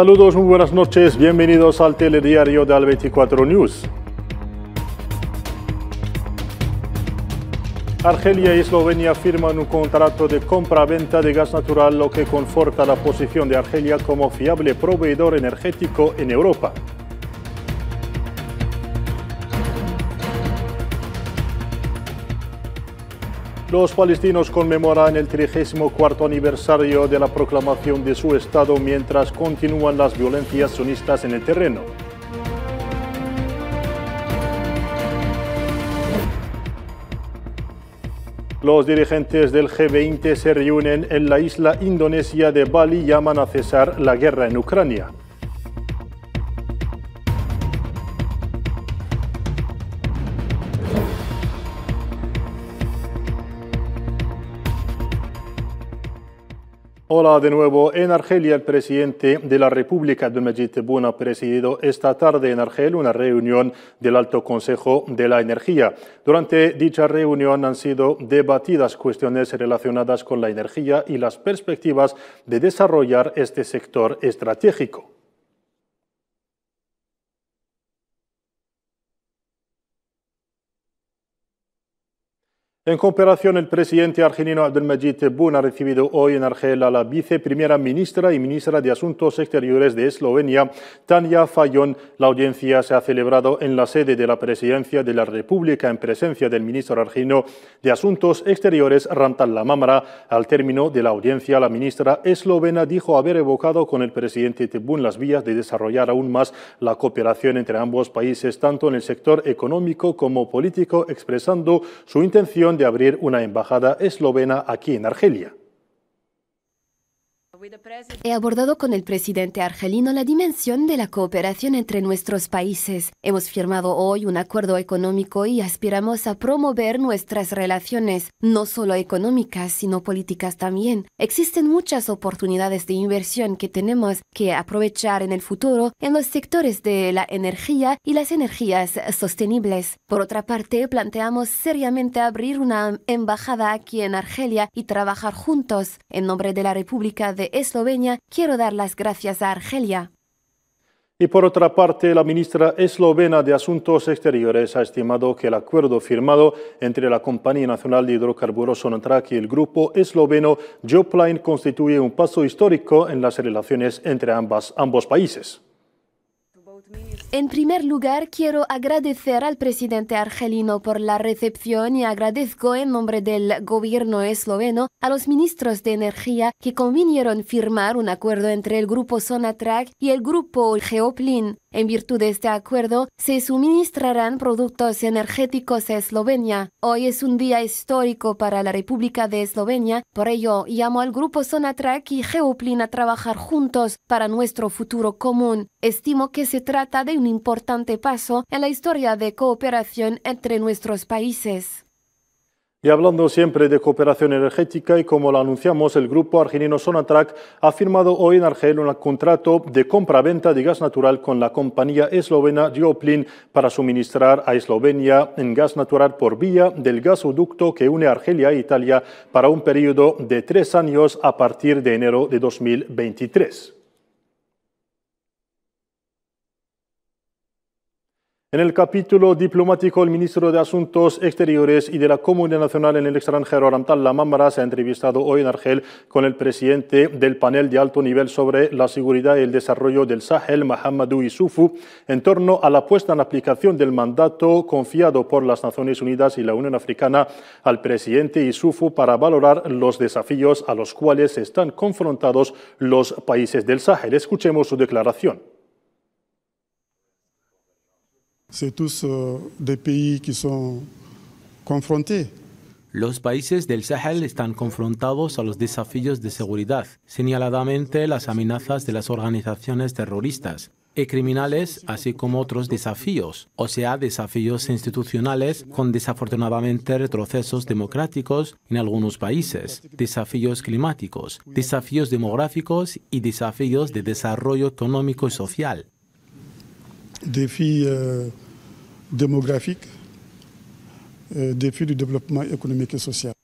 Saludos, muy buenas noches, bienvenidos al telediario de Al24 News. Argelia y Eslovenia firman un contrato de compra-venta de gas natural, lo que conforta la posición de Argelia como fiable proveedor energético en Europa. Los palestinos conmemoran el 34º aniversario de la proclamación de su Estado mientras continúan las violencias sionistas en el terreno. Los dirigentes del G20 se reúnen en la isla indonesia de Bali y llaman a cesar la guerra en Ucrania. Hola de nuevo. En Argelia, el presidente de la República, Abdelmadjid Tebboune, ha presidido esta tarde en Argel una reunión del Alto Consejo de la Energía. Durante dicha reunión han sido debatidas cuestiones relacionadas con la energía y las perspectivas de desarrollar este sector estratégico. En cooperación, el presidente argelino Abdelmadjid Tebboune ha recibido hoy en Argel a la viceprimera ministra y ministra de Asuntos Exteriores de Eslovenia, Tanja Fajon. La audiencia se ha celebrado en la sede de la Presidencia de la República en presencia del ministro argelino de Asuntos Exteriores, Rantal Lamamra. Al término de la audiencia, la ministra eslovena dijo haber evocado con el presidente Tebboune las vías de desarrollar aún más la cooperación entre ambos países, tanto en el sector económico como político, expresando su intención de abrir una embajada eslovena aquí en Argelia. He abordado con el presidente argelino la dimensión de la cooperación entre nuestros países. Hemos firmado hoy un acuerdo económico y aspiramos a promover nuestras relaciones, no solo económicas, sino políticas también. Existen muchas oportunidades de inversión que tenemos que aprovechar en el futuro en los sectores de la energía y las energías sostenibles. Por otra parte, planteamos seriamente abrir una embajada aquí en Argelia y trabajar juntos. En nombre de la República de Eslovenia, quiero dar las gracias a Argelia. Y por otra parte, la ministra eslovena de Asuntos Exteriores ha estimado que el acuerdo firmado entre la Compañía Nacional de Hidrocarburos Sonatrach y el grupo esloveno Geoplyn constituye un paso histórico en las relaciones entre ambos países. En primer lugar, quiero agradecer al presidente argelino por la recepción y agradezco en nombre del gobierno esloveno a los ministros de energía que convinieron firmar un acuerdo entre el grupo Sonatrach y el grupo Geoplyn. En virtud de este acuerdo, se suministrarán productos energéticos a Eslovenia. Hoy es un día histórico para la República de Eslovenia, por ello llamo al grupo Sonatrach y Geoplyn a trabajar juntos para nuestro futuro común. Estimo que se trata de un importante paso en la historia de cooperación entre nuestros países. Y hablando siempre de cooperación energética, y como lo anunciamos, el grupo argelino Sonatrach ha firmado hoy en Argel un contrato de compra-venta de gas natural con la compañía eslovena Geoplyn para suministrar a Eslovenia en gas natural por vía del gasoducto que une Argelia e Italia para un periodo de 3 años a partir de enero de 2023. En el capítulo diplomático, el ministro de Asuntos Exteriores y de la Comunidad Nacional en el extranjero, Rantal Lamamra, se ha entrevistado hoy en Argel con el presidente del panel de alto nivel sobre la seguridad y el desarrollo del Sahel, Mahamadou Issoufou, en torno a la puesta en aplicación del mandato confiado por las Naciones Unidas y la Unión Africana al presidente Issoufou para valorar los desafíos a los cuales están confrontados los países del Sahel. Escuchemos su declaración. C'est tous des pays qui sont confrontés. Los países del Sahel están confrontados a los desafíos de seguridad, señaladamente las amenazas de las organizaciones terroristas y criminales, así como otros desafíos, o sea, desafíos institucionales con desafortunadamente retrocesos democráticos en algunos países, desafíos climáticos, desafíos demográficos y desafíos de desarrollo económico y social. Défis démographiques, défis du développement économique et social.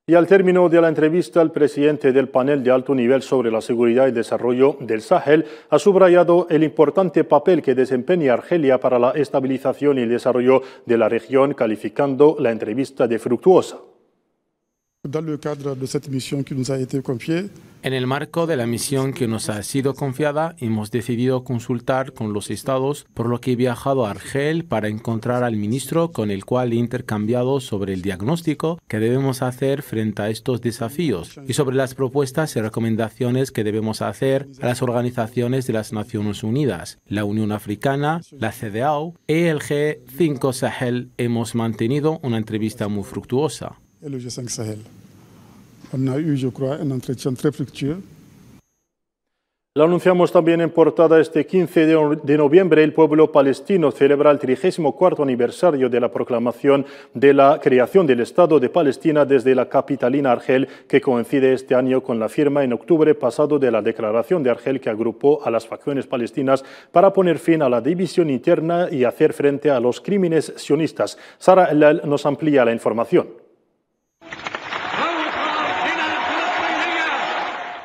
Y al término de la entrevista, el presidente del panel de alto nivel sobre la seguridad y desarrollo del Sahel ha subrayado el importante papel que desempeña Argelia para la estabilización y el desarrollo de la región, calificando la entrevista de fructuosa. En el marco de la misión que nos ha sido confiada, hemos decidido consultar con los estados, por lo que he viajado a Argel para encontrar al ministro con el cual he intercambiado sobre el diagnóstico que debemos hacer frente a estos desafíos y sobre las propuestas y recomendaciones que debemos hacer a las organizaciones de las Naciones Unidas, la Unión Africana, la CEDEAO y el G5 Sahel. Hemos mantenido una entrevista muy fructuosa. El G5 Sahel. On a eu, je crois, un entretien très fructueux. Lo anunciamos también en portada. Este 15 de noviembre el pueblo palestino celebra el 34º aniversario de la proclamación de la creación del Estado de Palestina desde la capitalina Argel, que coincide este año con la firma en octubre pasado de la Declaración de Argel, que agrupó a las facciones palestinas para poner fin a la división interna y hacer frente a los crímenes sionistas. Sara Ellal nos amplía la información.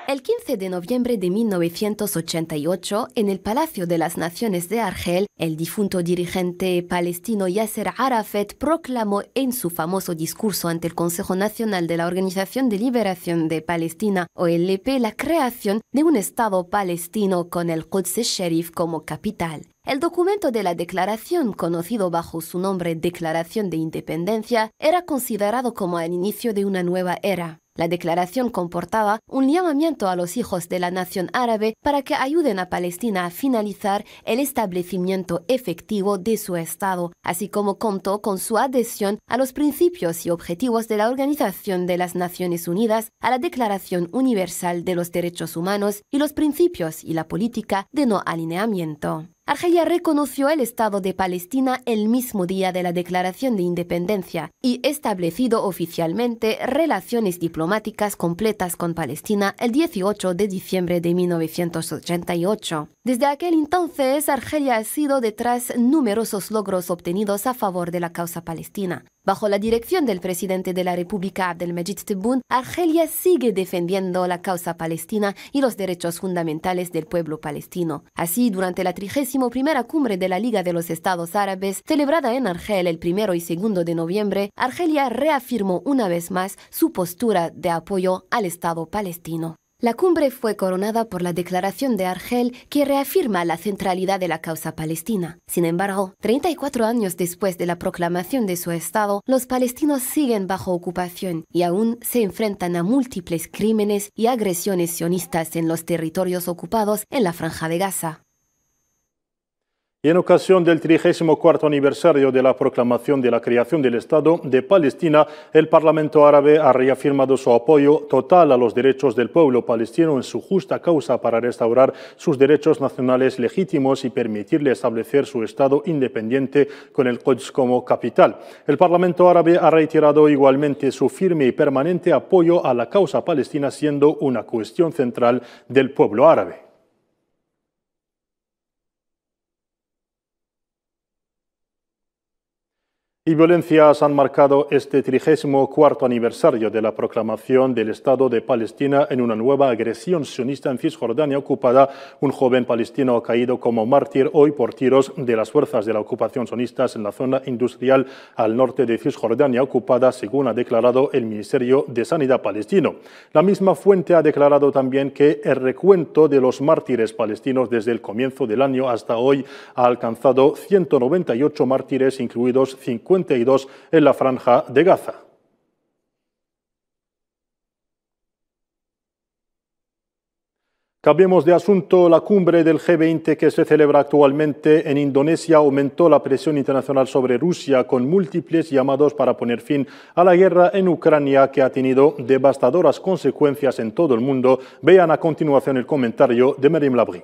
El 15 de noviembre de 1988, en el Palacio de las Naciones de Argel, el difunto dirigente palestino Yasser Arafat proclamó en su famoso discurso ante el Consejo Nacional de la Organización de Liberación de Palestina, OLP, la creación de un Estado palestino con el Quds Sharif como capital. El documento de la declaración, conocido bajo su nombre Declaración de Independencia, era considerado como el inicio de una nueva era. La declaración comportaba un llamamiento a los hijos de la nación árabe para que ayuden a Palestina a finalizar el establecimiento efectivo de su Estado, así como contó con su adhesión a los principios y objetivos de la Organización de las Naciones Unidas, a la Declaración Universal de los Derechos Humanos y los principios y la política de no alineamiento. Argelia reconoció el Estado de Palestina el mismo día de la Declaración de Independencia y estableció oficialmente relaciones diplomáticas completas con Palestina el 18 de diciembre de 1988. Desde aquel entonces, Argelia ha sido detrás numerosos logros obtenidos a favor de la causa palestina. Bajo la dirección del presidente de la República, Abdelmajid Tebboune, Argelia sigue defendiendo la causa palestina y los derechos fundamentales del pueblo palestino. Así, durante la 31ª cumbre de la Liga de los Estados Árabes, celebrada en Argel el 1 y 2 de noviembre, Argelia reafirmó una vez más su postura de apoyo al Estado palestino. La cumbre fue coronada por la Declaración de Argel, que reafirma la centralidad de la causa palestina. Sin embargo, 34 años después de la proclamación de su Estado, los palestinos siguen bajo ocupación y aún se enfrentan a múltiples crímenes y agresiones sionistas en los territorios ocupados en la Franja de Gaza. Y en ocasión del 34º aniversario de la proclamación de la creación del Estado de Palestina, el Parlamento árabe ha reafirmado su apoyo total a los derechos del pueblo palestino en su justa causa para restaurar sus derechos nacionales legítimos y permitirle establecer su Estado independiente con el Quds como capital. El Parlamento árabe ha reiterado igualmente su firme y permanente apoyo a la causa palestina, siendo una cuestión central del pueblo árabe. Y violencias han marcado este 34º aniversario de la proclamación del Estado de Palestina en una nueva agresión sionista en Cisjordania ocupada. Un joven palestino ha caído como mártir hoy por tiros de las fuerzas de la ocupación sionistas en la zona industrial al norte de Cisjordania ocupada, según ha declarado el Ministerio de Sanidad palestino. La misma fuente ha declarado también que el recuento de los mártires palestinos desde el comienzo del año hasta hoy ha alcanzado 198 mártires, incluidos 52 en la Franja de Gaza. Cambiemos de asunto. La cumbre del G20 que se celebra actualmente en Indonesia aumentó la presión internacional sobre Rusia con múltiples llamados para poner fin a la guerra en Ucrania, que ha tenido devastadoras consecuencias en todo el mundo. Vean a continuación el comentario de Merim Labri.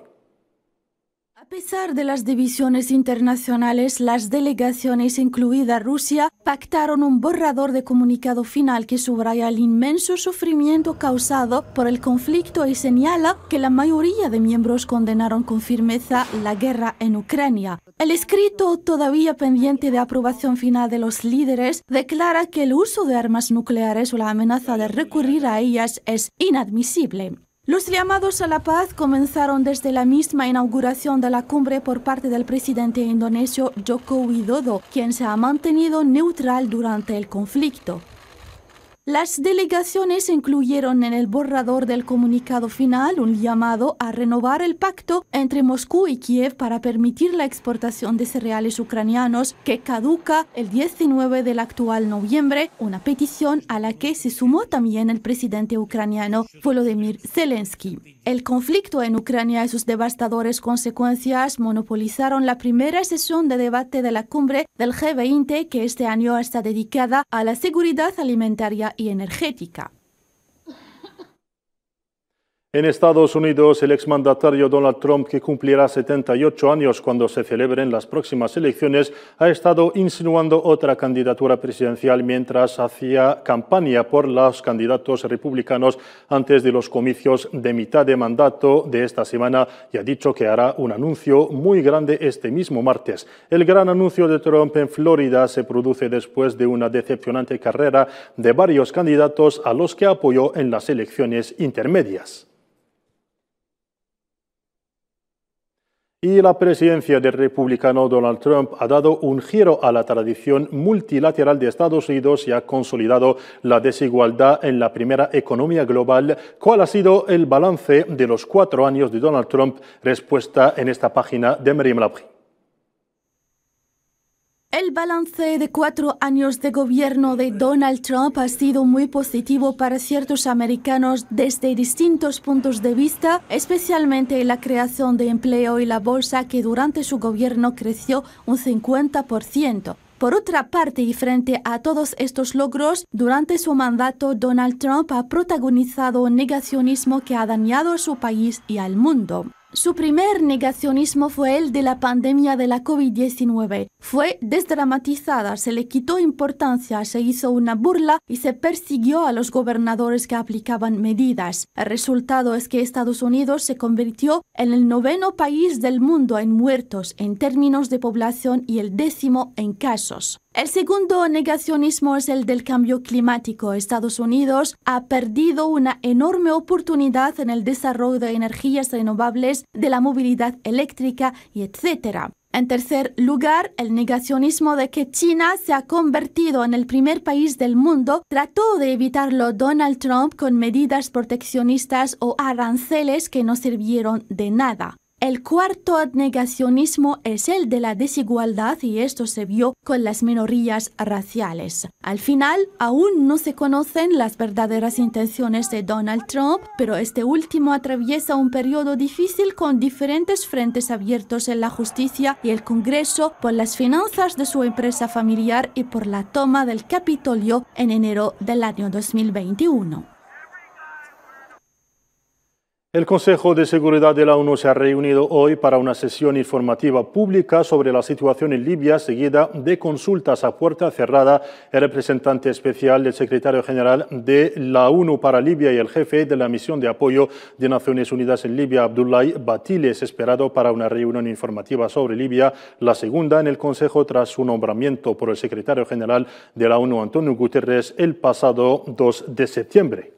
A pesar de las divisiones internacionales, las delegaciones, incluida Rusia, pactaron un borrador de comunicado final que subraya el inmenso sufrimiento causado por el conflicto y señala que la mayoría de miembros condenaron con firmeza la guerra en Ucrania. El escrito, todavía pendiente de aprobación final de los líderes, declara que el uso de armas nucleares o la amenaza de recurrir a ellas es inadmisible. Los llamados a la paz comenzaron desde la misma inauguración de la cumbre por parte del presidente indonesio Joko Widodo, quien se ha mantenido neutral durante el conflicto. Las delegaciones incluyeron en el borrador del comunicado final un llamado a renovar el pacto entre Moscú y Kiev para permitir la exportación de cereales ucranianos que caduca el 19 del actual noviembre, una petición a la que se sumó también el presidente ucraniano Volodymyr Zelensky. El conflicto en Ucrania y sus devastadoras consecuencias monopolizaron la primera sesión de debate de la cumbre del G20, que este año está dedicada a la seguridad alimentaria y energética. En Estados Unidos, el exmandatario Donald Trump, que cumplirá 78 años cuando se celebren las próximas elecciones, ha estado insinuando otra candidatura presidencial mientras hacía campaña por los candidatos republicanos antes de los comicios de mitad de mandato de esta semana y ha dicho que hará un anuncio muy grande este mismo martes. El gran anuncio de Trump en Florida se produce después de una decepcionante carrera de varios candidatos a los que apoyó en las elecciones intermedias. Y la presidencia del republicano Donald Trump ha dado un giro a la tradición multilateral de Estados Unidos y ha consolidado la desigualdad en la primera economía global. ¿Cuál ha sido el balance de los 4 años de Donald Trump? Respuesta en esta página de Miriam Labri. El balance de 4 años de gobierno de Donald Trump ha sido muy positivo para ciertos americanos desde distintos puntos de vista, especialmente la creación de empleo y la bolsa, que durante su gobierno creció un 50%. Por otra parte, y frente a todos estos logros, durante su mandato Donald Trump ha protagonizado un negacionismo que ha dañado a su país y al mundo. Su primer negacionismo fue el de la pandemia de la COVID-19. Fue desdramatizada, se le quitó importancia, se hizo una burla y se persiguió a los gobernadores que aplicaban medidas. El resultado es que Estados Unidos se convirtió en el 9º país del mundo en muertos en términos de población y el 10º en casos. El segundo negacionismo es el del cambio climático. Estados Unidos ha perdido una enorme oportunidad en el desarrollo de energías renovables, de la movilidad eléctrica y etc. En tercer lugar, el negacionismo de que China se ha convertido en el primer país del mundo trató de evitarlo Donald Trump con medidas proteccionistas o aranceles que no sirvieron de nada. El cuarto negacionismo es el de la desigualdad y esto se vio con las minorías raciales. Al final, aún no se conocen las verdaderas intenciones de Donald Trump, pero este último atraviesa un periodo difícil con diferentes frentes abiertos en la justicia y el Congreso por las finanzas de su empresa familiar y por la toma del Capitolio en enero del año 2021. El Consejo de Seguridad de la ONU se ha reunido hoy para una sesión informativa pública sobre la situación en Libia, seguida de consultas a puerta cerrada. El representante especial del secretario general de la ONU para Libia y el jefe de la misión de apoyo de Naciones Unidas en Libia, Abdoulaye Bathily, es esperado para una reunión informativa sobre Libia, la segunda en el Consejo tras su nombramiento por el secretario general de la ONU, António Guterres, el pasado 2 de septiembre.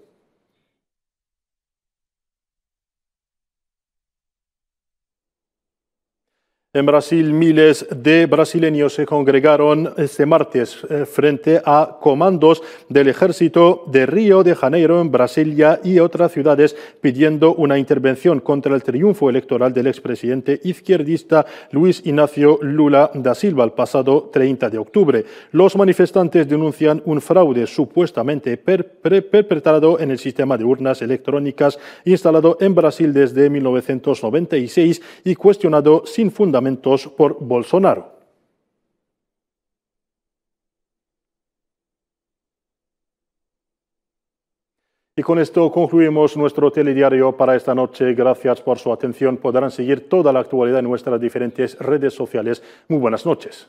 En Brasil, miles de brasileños se congregaron este martes frente a comandos del ejército de Río de Janeiro, en Brasilia y otras ciudades, pidiendo una intervención contra el triunfo electoral del expresidente izquierdista Luis Inácio Lula da Silva el pasado 30 de octubre. Los manifestantes denuncian un fraude supuestamente perpetrado en el sistema de urnas electrónicas instalado en Brasil desde 1996 y cuestionado sin fundamento por Bolsonaro. Y con esto concluimos nuestro telediario para esta noche. Gracias por su atención. Podrán seguir toda la actualidad en nuestras diferentes redes sociales. Muy buenas noches.